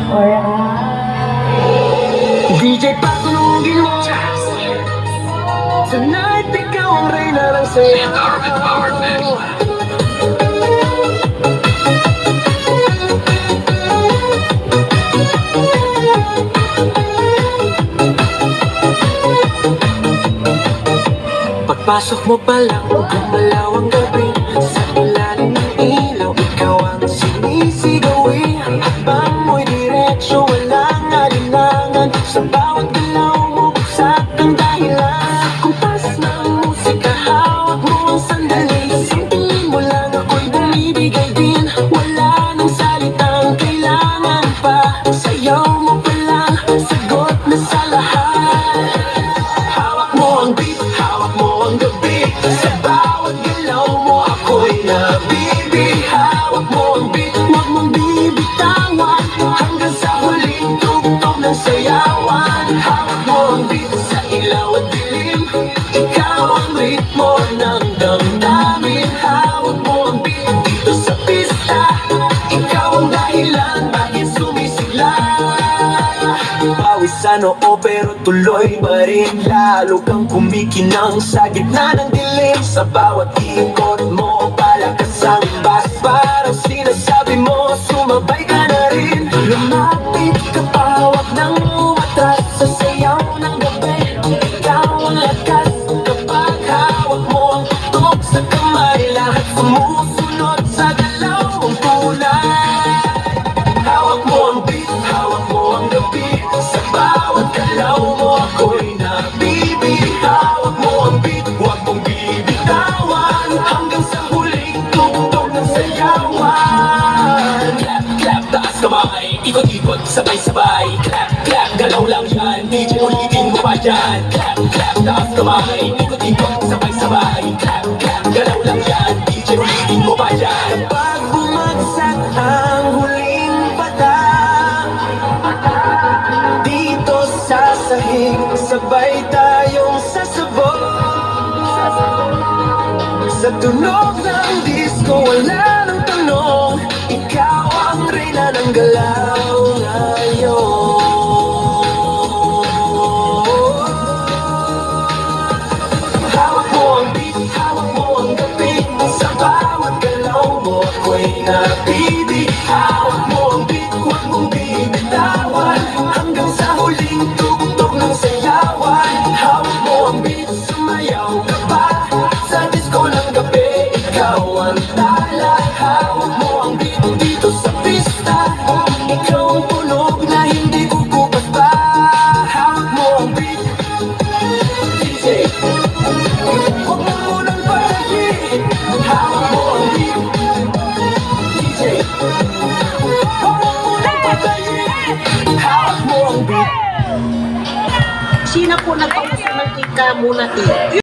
Or DJ patulugin mo. Tonight, ikaw ang reyna ng sayaw. Powered mix. Pagpasok mo pa lang, gumalaw ang gabi. Sa ilalim ng ilaw, ikaw ang sinisigawi. Ang habang mo'y diretsyo, walang alinlangan. Sa bawat galaw mo, buksak ang dahilan. Sa kumpas ng musika, hawak mo ang sandali. Sa tingin mo lang ako'y bumibigay din. Wala nang salitang kailangan pa. Sayaw mo pa lang, sagot na sa lahat. Hawak mo ang beat, hawak mo ang gabi. Sa bawat galaw mo ako'y nabibig. Hawak mo ang beat, huwag mong bibitawan. Hanggang sa huling tugtog ng sayawan. Hawak mo ang beat sa ilaw at dilim. Ikaw ang ritmo ng damdamin. Hawak mo ang beat dito sa pista. Ikaw ang dahilan bakit sumisigla. Pawis sa noo pero tuloy pa rin. Lalo kang kumikinang sa gitna ng dilim. Sa bawat ikot mo, palakas ang bas. Parang sinasabi mo, sumabay ka na rin. Lumapit ka pa, huwag nang umatras. Sa sayaw ng gabi, ikaw ang lakas. Kapag hawak mo ang tutok sa kamay, lahat sumusunod sa galaw mong kulay. Hawak mo ang beat, hawak mo ang gabi. Sa bawat galaw mo ako'y nabibig. Hawak mo ang beat, huwag mong bibitawan. Hanggang sa huling tugtog ng sayawan. Clap, clap, taas kamay, ikot-ikot, sabay-sabay. Clap, clap, galaw lang yan, DJ ulitin mo pa dyan. Clap, clap, taas kamay, ikot-ikot, sabay-sabay. Clap, clap, galaw lang yan, DJ ulitin mo pa dyan. Kapag bumagsak ang huling patang dito sa sahig, sabay tayong sasabog. Sa tunog ng disco, wala nang tanong. Ikaw ang reyna ng galaw ngayon. Hawak mo ang beat, hawak mo ang gabi. Sa bawat galaw mo ako'y nabibig. Hawak mo ang beat, huwag mong bibitawan. Hanggang sa huling tugtog ng sayawan. Hawak mo ang beat, sumayaw ka pa. Sa disco ng gabi, ikaw ang tala. Hawak mo ang beat dito sa pista. Ikaw ang tunog na hindi kukupas pa. Hawak mo ang beat, DJ. Huwag mo munang patayin. Hawak mo ang beat, DJ. Huwag mo munang patayin. Hawak mo ang beat. sino po nagpauso ng tika muna eh?